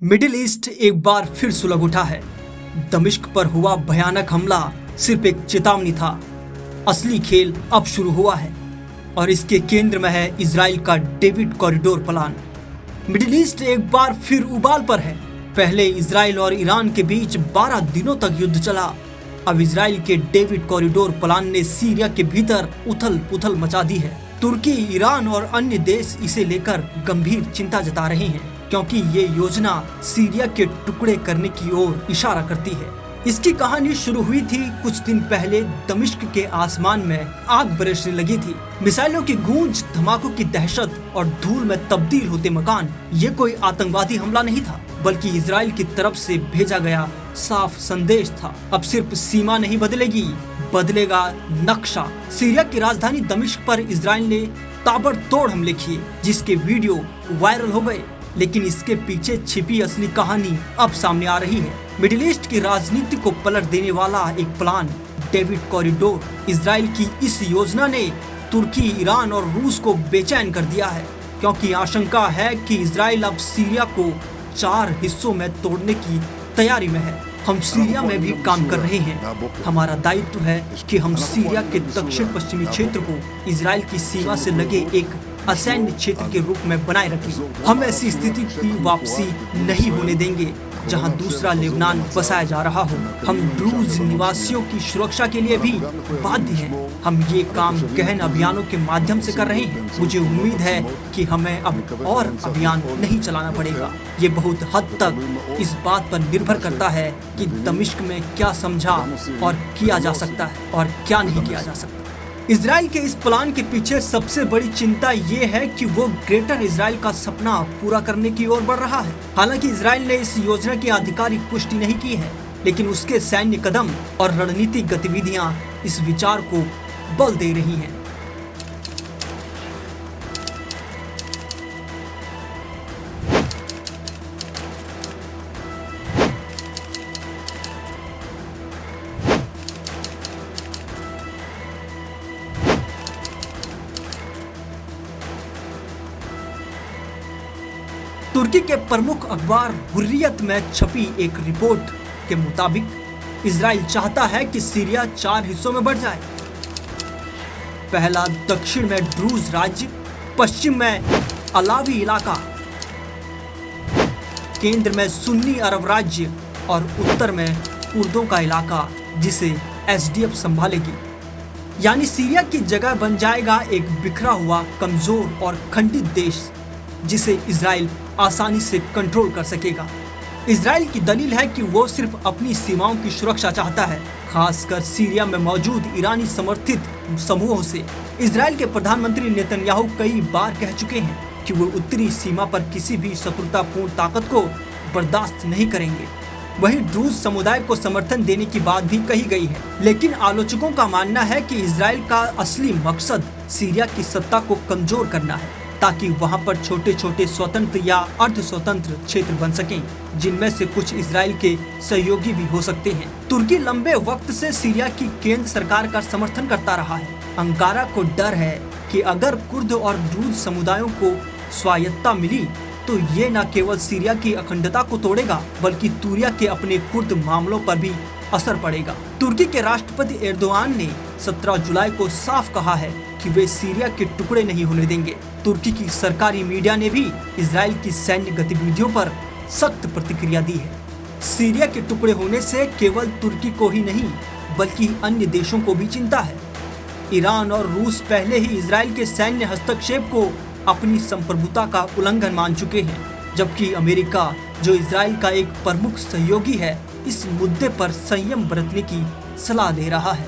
Middle east एक बार फिर सुलग उठा है। दमिश्क पर हुआ भयानक हमला सिर्फ एक चेतावनी था। असली खेल अब शुरू हुआ है और इसके केंद्र में है इजराइल का David corridor plan. Middle east एक बार फिर उबाल पर है। पहले इजराइल और ईरान के बीच 12 दिनों तक युद्ध चला। अब इजराइल के डेविड कॉरिडोर प्लान ने सीरिया के भीतर उथल पुथल मचा दी है। तुर्की, ईरान और अन्य देश इसे लेकर गंभीर चिंता जता रहे हैं क्योंकि ये योजना सीरिया के टुकड़े करने की ओर इशारा करती है। इसकी कहानी शुरू हुई थी कुछ दिन पहले। दमिश्क के आसमान में आग बरसने लगी थी। मिसाइलों की गूंज, धमाकों की दहशत और धूल में तब्दील होते मकान। ये कोई आतंकवादी हमला नहीं था बल्कि इजराइल की तरफ से भेजा गया साफ संदेश था। अब सिर्फ सीमा नहीं बदलेगी, बदलेगा नक्शा। सीरिया की राजधानी दमिश्क पर इजराइल ने ताबड़तोड़ हमले किए जिसके वीडियो वायरल हो गए। लेकिन इसके पीछे छिपी असली कहानी अब सामने आ रही है। मिडिल ईस्ट की राजनीति को पलट देने वाला एक प्लान, डेविड कॉरिडोर। इजराइल की इस योजना ने तुर्की, ईरान और रूस को बेचैन कर दिया है क्योंकि आशंका है कि इजराइल अब सीरिया को 4 हिस्सों में तोड़ने की तैयारी में है। हम सीरिया में भी काम कर रहे हैं। हमारा दायित्व है कि हम सीरिया के दक्षिण पश्चिमी क्षेत्र को इजराइल की सीमा से लगे एक असैन्य क्षेत्र के रूप में बनाए रखें। हम ऐसी स्थिति की वापसी नहीं होने देंगे जहां दूसरा लेबनान बसाया जा रहा हो। हम ड्रूज निवासियों की सुरक्षा के लिए भी बाध्य हैं। हम ये काम गहन अभियानों के माध्यम से कर रहे हैं। मुझे उम्मीद है कि हमें अब और अभियान नहीं चलाना पड़ेगा। ये बहुत हद तक इस बात पर निर्भर करता है कि दमिश्क में क्या समझा और किया जा सकता है और क्या नहीं किया जा सकता। इजराइल के इस प्लान के पीछे सबसे बड़ी चिंता ये है कि वो ग्रेटर इजराइल का सपना पूरा करने की ओर बढ़ रहा है। हालांकि इजराइल ने इस योजना की आधिकारिक पुष्टि नहीं की है, लेकिन उसके सैन्य कदम और रणनीतिक गतिविधियां इस विचार को बल दे रही हैं। तुर्की के प्रमुख अखबार हुर्रियत में छपी एक रिपोर्ट के मुताबिक इजराइल चाहता है कि सीरिया 4 हिस्सों में बढ़ जाए। पहला दक्षिण में ड्रूज राज्य, पश्चिम में अलावी इलाका, केंद्र में सुन्नी अरब राज्य और उत्तर में कुर्दों का इलाका जिसे एसडीएफ संभालेगी। यानी सीरिया की जगह बन जाएगा एक बिखरा हुआ, कमजोर और खंडित देश जिसे इजराइल आसानी से कंट्रोल कर सकेगा। इजराइल की दलील है कि वो सिर्फ अपनी सीमाओं की सुरक्षा चाहता है, खासकर सीरिया में मौजूद ईरानी समर्थित समूहों से। इजराइल के प्रधानमंत्री नेतन्याहू कई बार कह चुके हैं कि वो उत्तरी सीमा पर किसी भी शत्रुतापूर्ण ताकत को बर्दाश्त नहीं करेंगे। वहीं ड्रूज समुदाय को समर्थन देने की बात भी कही गई है। लेकिन आलोचकों का मानना है कि इजराइल का असली मकसद सीरिया की सत्ता को कमजोर करना है ताकि वहां पर छोटे छोटे स्वतंत्र या अर्ध स्वतंत्र क्षेत्र बन सकें, जिनमें से कुछ इजराइल के सहयोगी भी हो सकते हैं। तुर्की लंबे वक्त से सीरिया की केंद्र सरकार का समर्थन करता रहा है। अंकारा को डर है कि अगर कुर्द और ड्रूज समुदायों को स्वायत्तता मिली तो ये न केवल सीरिया की अखंडता को तोड़ेगा बल्कि तुर्की के अपने कुर्द मामलों पर भी असर पड़ेगा। तुर्की के राष्ट्रपति एर्दोआन ने 17 जुलाई को साफ कहा है कि वे सीरिया के टुकड़े नहीं होने देंगे। तुर्की की सरकारी मीडिया ने भी इजराइल की सैन्य गतिविधियों पर सख्त प्रतिक्रिया दी है। सीरिया के टुकड़े होने से केवल तुर्की को ही नहीं बल्कि अन्य देशों को भी चिंता है। ईरान और रूस पहले ही इजराइल के सैन्य हस्तक्षेप को अपनी संप्रभुता का उल्लंघन मान चुके हैं, जबकि अमेरिका, जो इजराइल का एक प्रमुख सहयोगी है, इस मुद्दे पर संयम बरतने की सलाह दे रहा है।